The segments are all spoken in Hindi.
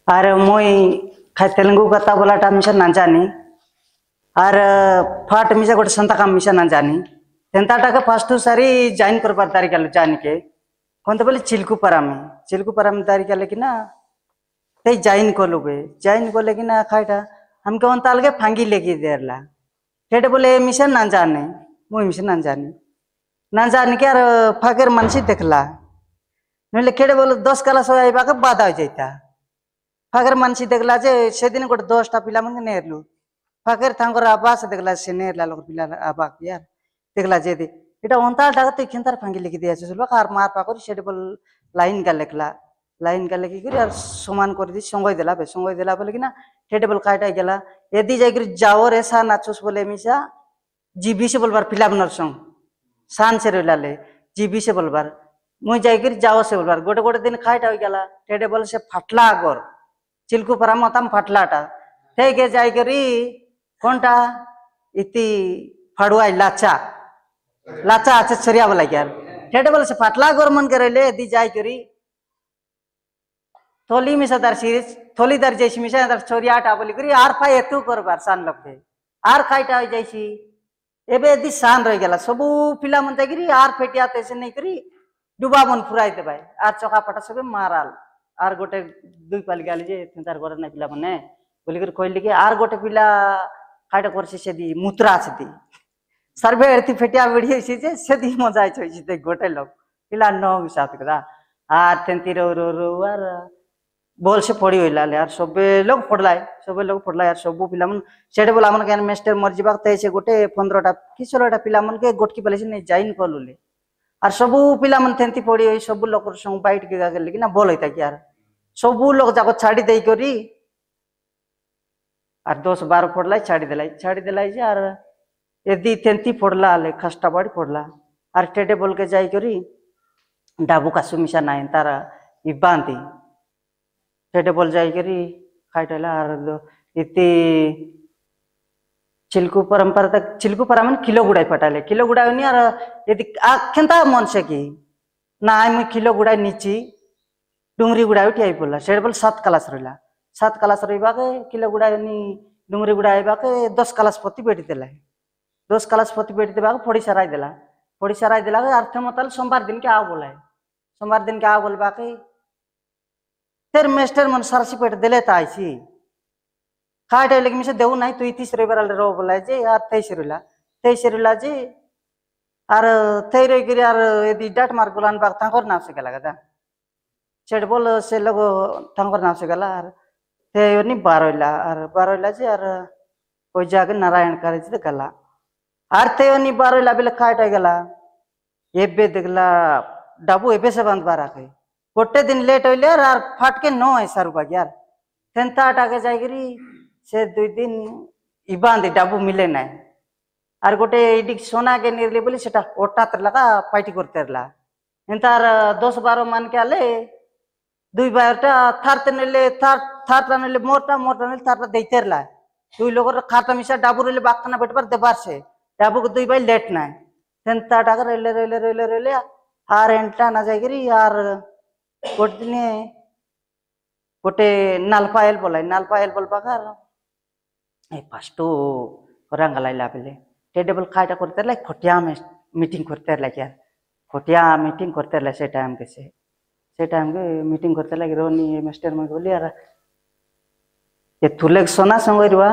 अरे मुई खाई तेलुगु कथा बोलाटा मिसा ना जानी और फाट मिसा गोटे संता काम मिसा ना जानी तेंताटा के फर्स्ट सारी जॉइन करबार तारी गल जान के कोन तो बोले चिल्कू परामी तारी गल कि ना ते जॉइन कोले कि ना खाइटा हमके ओन ताल के फांगी लेके देरला टेटे बोले मिसा ना जाने मुई मिसा ना जाने के यार फाकर मनसी देखला नले केड़े बोले 10 क्लास आइबा के बाद आ जाइता फागर मनसी देखला जे से दिन गोटे 10टा पिला मन नेरलु फाकर थांगर आबास देखला से नेरला लोग पिला आबा यार देखला जे दे এটা অন্তালটা তো এখানতার ফাঙ্গি লিখে দিয়েছে চলবা আর মার পা করি সেটা বল লাইন গা লেখি করি আর সমান করে দি সঙ্গই দেলা বলে কিনা সেটা বল কাইটা গেলা এদি যাই করি যাও রে সা নাচুস বলে মিসা জিবি সে বলবার পিলাবনার সঙ্গ সান সে রইলালে জিবি সে বলবার মুই যাই করি যাও সে বলবার গোটে গোটে দিন খাইটা হয়ে গেলা সেটা বলে সে ফাটলা আগর चिल्कू परामताम फाटलाटा थे के जाय करी कोनटा इति फड़ुआई लाचा आचे छरिया वाला यार ठेडे बोले से फाटला गोर मन करे ले दी जाय करी थोली मिसा दर सीरीज थोली दर जैसी मिसा दर छोरियाटा बोली करी आर फाय एतु करबार सान लपे आर खाइटा होय जैसी एबे दी सान रह गेला सबु पिला मन जाय करी आर फेटिया तेसे नहीं करी डुबा मन फुराई दे भाई आर चका पटा सबे माराल आर गोटे दुई पाली गाली जे तिनतार घर ना पिला मने बोली कर कहली के आर गोटे पिला खाइटा करसी से दी मुत्रा से दी सर्वे एती फेटिया बिड़ी से जे से दी मजा आइ छै ते गोटे लोग पिला नो साथ करा आर तेंती रो आर बोल से पड़ी होइला ले यार सबे लोग पड़ला यार सबु पिला मन सेडे बोला मन के मास्टर मर जिबा ते से गोटे 15टा कि 16टा पिला मन के गोटकी पले से नहीं जाइन कोलुले और सबू पिला मन तेंती पड़ी होई सबु लोग संग बाइट के गागे लेकिन ना बोल होता कि यार सबू लोग जाको छाड़ी दे करी और 10-12 फोड़ला छाड़ी देलाई जे और यदि तेंती फोड़ला ले खस्ता बाड़ी फोड़ला और टेडे बोल के जाई करी डाबू का सुमिसा नाइन तारा इबांती टेडे बोल जाई करी खाइटला और इति चिल्कू परमन किलो गुड़ाई पटाले किलो गुड़ाई नहीं और यदि आखेंता मन से की ना मुई किलो गुड़ाई नीची डुंगरी गुड़ाई उठी आई बोला सेड बोल 7 क्लास रहिबा के किलो गुड़ाई नी डुंगरी गुड़ाई बा के 10 क्लास पति बेटी देला 10 क्लास पति बेटी देबा के फोड़ी सराय देला के अर्थ मतलब सोमवार दिन के आओ बोलबा के फिर मास्टर मन सरसी पेट देले त आइसी खाट लेकिन मिसे देऊ नहीं तू 30 रविवार रो बोला जे यार 23 रुला जे और थे रही करी यार यदि डाट मार गुलान बाग तांकर नाम से गला गदा चेड बोल से लोग तांकर नाम से गला और थे नि बारोइला जे और कोई जाके नारायण करे जे गला और थे नि बारोइला बेले खाट गला एबे देखला डाबू एबे से बंद बारा के गोटे दिन लेट होइले और फाट के नो है सर बाग यार तेंता टाके जाई करी से 2 दिन इबांदी डाबू मिले ना और गोटे इडी सोना के निर्ले बोली सेटा ओटा लगा पार्टी करते रला एंतार 10-12 मान के आले 2 बारटा थारते नेले थारटा नेले मोरटा नेले थारटा देते रला 2 लोगर खाता मिसा डाबू रेले बाखना बेटपर देबार से डाबू को 2 बाई लेट ना तेंता टाका रेले हार एंटा ना जाईगरी यार गोटे दिन गोटे नालपायल बोलबा कर ए फास्टो रंगलाइला बेले टेबल खाइटा करते ला खोटिया में मीटिंग करते ला यार खोटिया मीटिंग करते ला से टाइम के मीटिंग करते ला रोनी मास्टर में बोली यार ये तुले सोना संग रुआ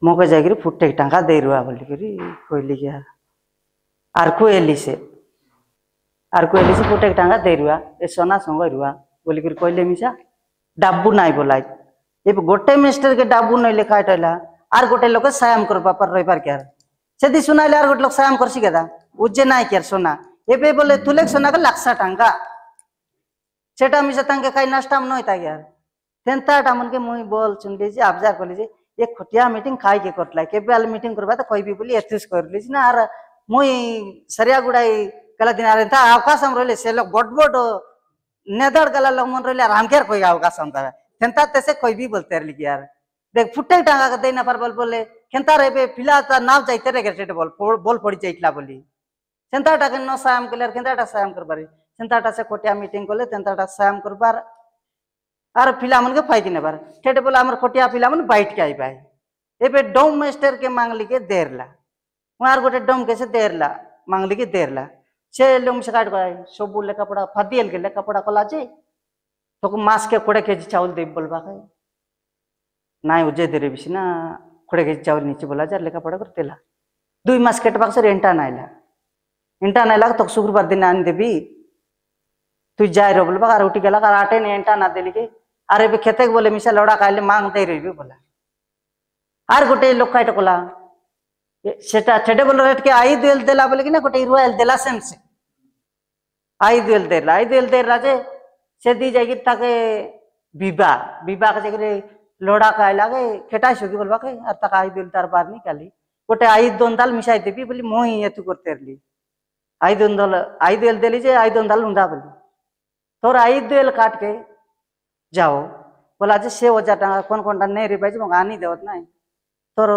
मोके जागिर फुटे टांगा दे रुआ बोली करी कोइली यार आर को एली से फुटे टांगा दे रुआ ए सोना संग रुआ बोली करी कोइले मिसा डाबू नाई बोलाई ये गोटे मिस्टर के डाबू नहीं लिखा टला आर गोटे लोग सायाम करबा पर रहिबार के सेदी सुनाइले आर गोटे लोग सायाम करसी केदा उज्जे नाई केर सोना एबे बोले तुले सोना के लाक्सा टांगा सेटा मिसा तांके खाई नाश्ता में नइता यार तेंता मन के मुई बोल सुनली जे ऑब्जर्व करली जे एक खोटिया मीटिंग खाई के करला के बेल मीटिंग करबा त कोई भी बोली एथुस करली ना आर मुई सरिया गुडाई कला दिन आरे ता अवकाश हम रहले से लोग बड़ नेदड़ गला लोग मन रहले आराम केर कोई अवकाश हम ता खेंता तैसे कोई भी बोलते रही यार देख फुटे टांगा के देना पर बोले खेंता रे पिला नाव जाइते रे गेट बोल पड़ी जाइतला बोली सेंताटा के नो सायाम केले खेंताटा सायाम करबारी सेंताटा से कोटिया मीटिंग कोले तेंताटा सायाम करबार आर पिला मन के फाइकी नेबार ठेठे बोला हमर खटिया पिला मन बैठ के आई पाए एबे डोम मास्टर के मांगली के देरला मार गोटे डोम के से देरला मांगली के देरला से लोम से काट गए सब लेखा पड़ा फादियल के लेखा पड़ा कला जे तो मास के 20 केजी चावल दे बोलबा के नाय उजे देरे बिसिना 20 केजी चावल नीचे बोला जा लेखा पड़ा करतेला 2 मास केटबाक से इंटा नाइला तो शुक्रवार दिन आन देबी तू जाय रो बोलबा आर उठी गेला आटे ने इंटा ना देली के अरे बे खेते के बोले मिसा लौड़ा काले मांग दे रही बोला आर गोटे लोक काट कोला सेटा छेडे बोल रेट के 5 देला बोले कि ना गोटे 20 देला सेंस 5 देला जे से दी जाई ताके विवाह के जगह लोड़ा कायला के खेटा सोगी बोलबा के आर तक 5 तार बार निकाली गोटे 5 दाल मिसाई देबी बोली मोही एतु करते रली 5 देली जे 5 दाल उंदा बोली तोर 5 काट के जाओ बोला जे से 1000 टाका कौन नहीं रे भाई मग आनी देवत ना तोर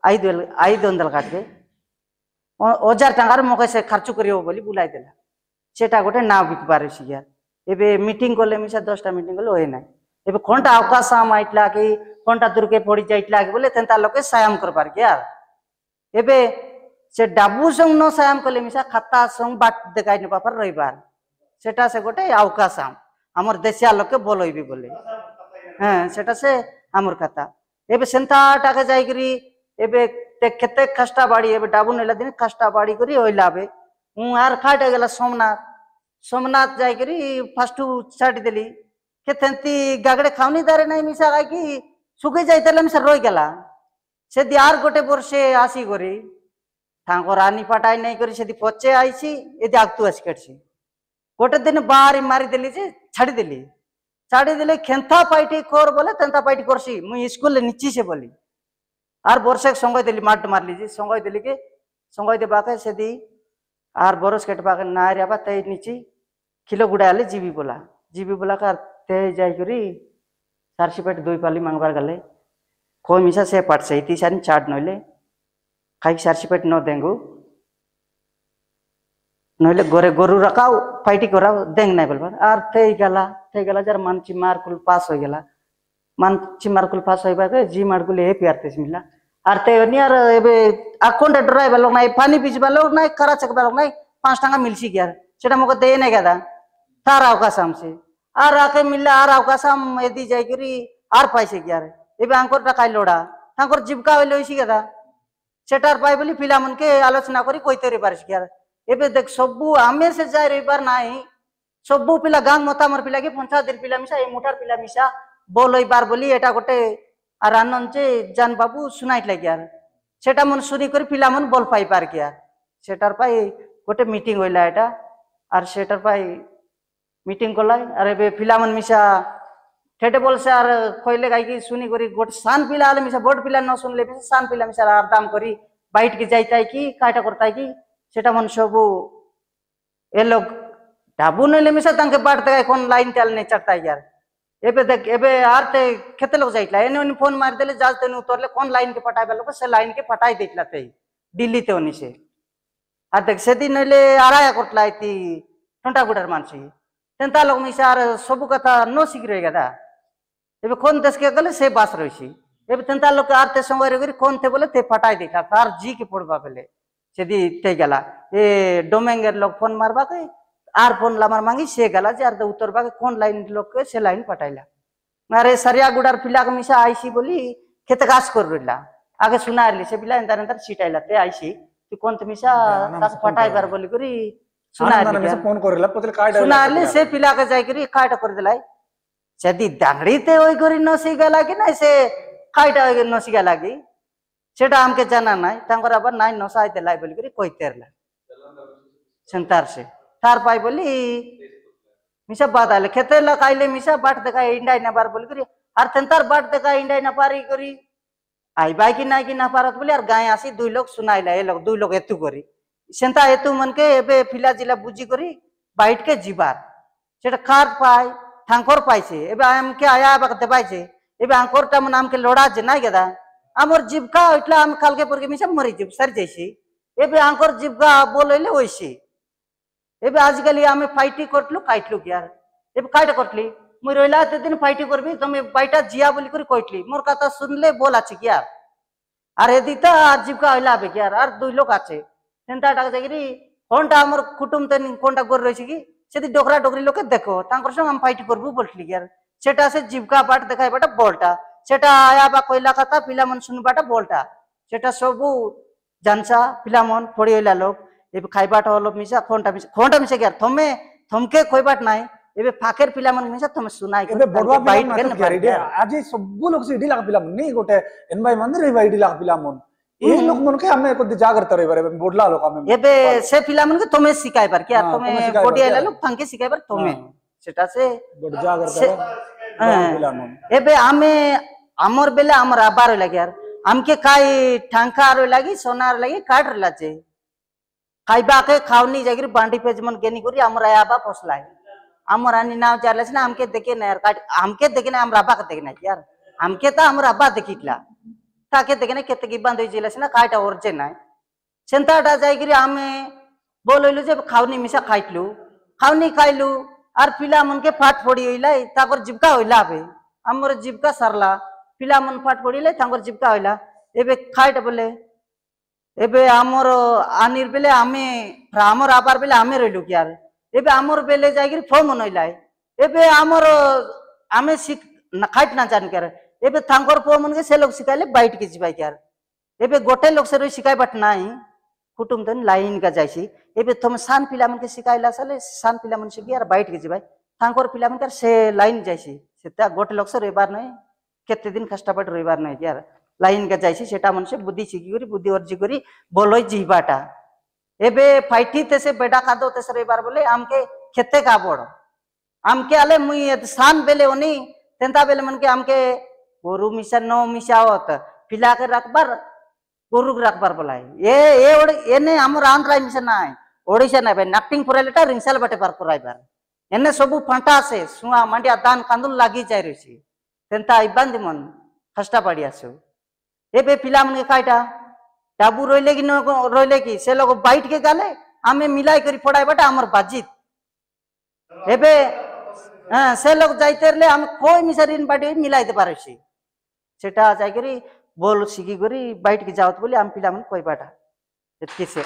5 काट के 1000 टाका मके से खर्च करियो बोली बुलाई देला सेटा गोटे ना बिकबार सिया एबे मीटिंग कोले मिसा 10टा मीटिंग कोले होय ना एबे कोनटा अवकाश आम आइतला कि कोनटा दुर्गे पड़ी जाइतला कि बोले तेंता लोके सायाम करबार के यार एबे से डाबू संग न सायाम कोले मिसा खाता संग बाट देखाइ न पापर रविवार सेटा से गोटे अवकाश आम हमर देशिया लोके बोलइबी बोले हां सेटा से हमर खाता एबे सेंता टाके जाई करी एबे ते केते खस्ता बाड़ी एबे डाबू नेला दिन खस्ता बाड़ी करी होइलाबे आर खाटे गेला सोमनाथ जाई करी फर्स्ट छाड़ी देली केतेंती गागड़े खावनी दारे नहीं मिसा गाय की सुखे जाइतले मिसा रोई गेला से दियार गोटे वर्षे आसी करी ठाको रानी पटाई नहीं करी से पचे आईसी यदि आगतु आसी कटसी गोटे दिन बाहरी मारी देली जे छाड़ी देली खेंथा पाइटी कर बोले तेंता पाइटी करसी मुई स्कूल नीची से बोली आर वर्षे संगय देली माट मारली जे संगय देली के संगय देबा के से दी आर बरस केटबा के ना रे बा तई नीची किलो गुडाले जीवी बोला का ते जाई करी सारसीपेट 2 पाली मांगबार गले को मिसा से पाट से इति सानी चाट नइले खाई सारसीपेट न देंगु नइले गोरे गोरु रखाओ फाइटी कराओ देंग नहीं बोलबा आर ते गला जर मानची मार कुल पास हो गेला मानची मार कुल पास होइबा के जी मार कुल ए प्यारते मिला आर ते नियर एबे अकाउंट ड्राइवर लोग नहीं पानी बीचबा लोग नहीं खरा चकबा लोग नहीं 5 टाका मिलसी गया सेटा मको दे नहीं गदा तार अवकाश हमसे आर आके मिलला आर अवकाश हम यदि जाई करी आर पैसे गया एबे अंकर टाका लोड़ा तांकर जीविका होइले होइसी गदा सेटार पाई बोली पिला मन के आलोचना करी कोइते रे बारिश गया एबे देख सबु आमे से जाय रे बार नाही सबु पिला गांग मता मर पिला के 50 पिला मिसा ए मुठार पिला मिसा बोलई बार बोली एटा गोटे आर आनंद जे जान बाबू सुनाइट लागिया सेटा मन सुनी करी पिला मन बोल पाई पार किया सेटार पाई गोटे मीटिंग होइला एटा आर सेटार पाई मीटिंग कोला अरे बे पिला मन मिसा ठेटे बोल से आर खोइले गाई की सुनी करी गोटे सान पिला आले मिसा बोट पिला न सुनले मिसा सान पिला मिसा आर दाम करी बाइट के जाइताय की काटा करताय की सेटा मन सबु ए लोग डाबू नेले मिसा तांके बाट दे कोन लाइन टाल ने चढ़ताय यार एबे देख एबे आरते केते लोग जाइतला एने फोन मार देले जालते न उतरले कोन लाइन के पटाई लोग से लाइन के पटाई देतला ते दिल्ली ते ओनी से आ देख से दिन नेले आराया करतला इति ठंडा गुडर मानसी तेंता लोग मिसा आर सब कथा न सिख रे गदा एबे कोन देश के गले से बास रहिसी एबे तेंता लोग आरते संगे रे कोन थे बोले ते पटाई देता तार जी के पड़बा बेले सेदी ते गला ए डोमेंगर लोग फोन मारबा के आर फोन लामार मांगी से गला जे आर उतरबा के कोन लाइन लोग के से लाइन पटाइला अरे सरिया गुडार पिला के मिसा आईसी बोली खेत घास कर रला आगे सुनारली से पिला अंदर अंदर सीटाइला ते आईसी तू कोन ते मिसा ताक पटाई बार बोली करी सुनारली मिसा फोन करला पतले काट सुनारली से पिला के जाई करी काट कर देलाई जदी दांगड़ी ते ओई करी नसी गला कि नहीं से काट नसी गला की सेटा हमके जाना नहीं तांकर अब नाइ नसाई देलाई बोली करी कोई तेरला संतार से तार पाई बोली मिसा बात आले खेते ला काइले मिसा बाट देखा इंडाई ना बार बोली करी आर तेंतार बाट देखा इंडाई ना पारी करी आई बाई की नाइ की ना पारत बोली आर गाय आसी 2 लोग सुनाइला ए लोग 2 लोग एतु करी सेंता एतु मन के एबे फिला जिला बुझी करी बाइट के जीबार सेटा खार पाई ठांकर पाइसे एबे आम के आया बक देबाइसे एबे आंकर ता मन आम के लोड़ा जे नाइ गदा आमर जीविका इतला आम काल के पर के मिसा मरी जीव सर जैसी एबे आंकर जीविका बोलैले होइसी एबे आजकल आमे फाइटी करतलु काटलु यार एबे काट करतली मुई रहिला एते दिन फाइट करबी तुम बाईटा जिया बोली कर कहली मोर कथा सुनले बोल আছে কি আর আর এদিতা আর জীবকা হইলা হবে কি আর দুই লোক আছে সেন্তা টাকা যাইরি কোনটা আমার কুটুম তেন কোনটা করে রইছে কি সেদি ডোকরা ডোকরি লোকে দেখো তাঙ্কর সঙ্গে আমি ফাইট করবো বললি কি আর সেটা আছে জীবকা পাট দেখাইবাটা বলটা সেটা আয়া বা কইলা কথা পিলামন শুনবাটা বলটা সেটা সবু জানসা পিলামন পড়ি হইলা লোক এবে খাইবাটা হলো মিশা খোনটা মিশা কি আর থমে থমকে কইবাট নাই এবে ফাকের পিলামন মিশা তুমি শুনাই এবে বড়বা বাইট কেন পারিডে আজি সবু লোক সিডি লাগা পিলামন নি গোটে এনবাই মন্দির এই বাইডি লাগা পিলামন এই লোক মনকে আমি কদি জাগ্রত রইবার এবে বড়লা লোক আমি এবে সে পিলামন কে তুমি শিখাইবার কি আর তুমি বডি আইলা লোক ফাঙ্কে শিখাইবার তুমি সেটা সে বড় জাগ্রত পিলামন এবে আমি আমর বেলে আমার আবার লাগি আর আমকে কাই ঠাঙ্কা আর লাগি সোনার লাগি কাট লাছে খাইবা কে খাওনি জাগির বান্ডি পেজ মন গেনি করি আমরা আবা ফসলাই আমার আনি নাও চারলেছ না আমকে দেখে না আর আমকে দেখে না আমরা আব্বাকে দেখে না यार আমকে তা আমরা আব্বা দেখিতলা তাকে দেখে না কেতে কি বান্ধ হইছিলাছ না কাইটা ওরজে নাই সেন্তাটা যাইগিরি আমি বলইলু যে খাওনি মিশা খাইতলু খাওনি খাইলু আর পিলা মনকে ফাট পড়ি হইলাই তারপর জীবকা হইলা হবে আমার জীবকা সারলা পিলা মন ফাট পড়িলে তাঙ্কর জীবকা হইলা এবে খাইটা বলে এবে আমার আনির বেলে আমি আমার আবার বেলে আমি রইলু কি আর এবে আমার বেলে যাইগিরি ফর্ম নইলাই এবে আমার আমি খাইট না জানি কার এবে তাঙ্কর ফর্ম মনকে সে লোক শিখাইলে বাইট কে যাই কার এবে গোটে লোক সে রই শিখাইবাট নাই কুটুম দেন লাইন কা যাইছি এবে তুমি সান পিলা মনকে শিখাইলা সালে সান পিলা মন শিখি আর বাইট কে যাই তাঙ্কর পিলা মনকে সে লাইন যাইছি সেটা গোটে লোক সে রইবার নাই কেতে দিন কষ্টপট রইবার নাই यार লাইন কা যাইছি সেটা মনসে বুদ্ধি শিখি করি বুদ্ধি অর্জি করি বলই জিবাটা এবে ফাইটি তেসে বেডা খাদো তেসে রইবার বলে আমকে খেতে কা বড় আমকে আলে মুই সান বেলে উনি তেন্তা বেলে মনকে আমকে গরু মিশা নো মিশাওত পিলা কে রাখবার গরু রাখবার বলাই এ এনে আমার আন্ধ্রা মিশা নাই ওড়িশা নাই ভাই নাকটিং ফরাইলেটা রিংসাল বাটে পার করাইবার এনে সবু ফাঁটা আছে সুয়া মান্ডিয়া দান কান্দুল লাগি যাই রইছি তেন্তা ইবান্দি মন কষ্ট পাড়ি আসু এবে পিলা মনকে কাইটা ডাবু রইলে কি রইলে কি সে লোক বাইট কে গেলে আমি মিলাই করি পড়াইবাটা আমার বাজিত এবে হ্যাঁ সে লোক যাইতে আমি কই মিশারিন বাড়ি মিলাইতে পারছি সেটা যাই করি বল শিখি করি বাইট কে যাওত বলে আমি পিলা মন কইবাটা কিসে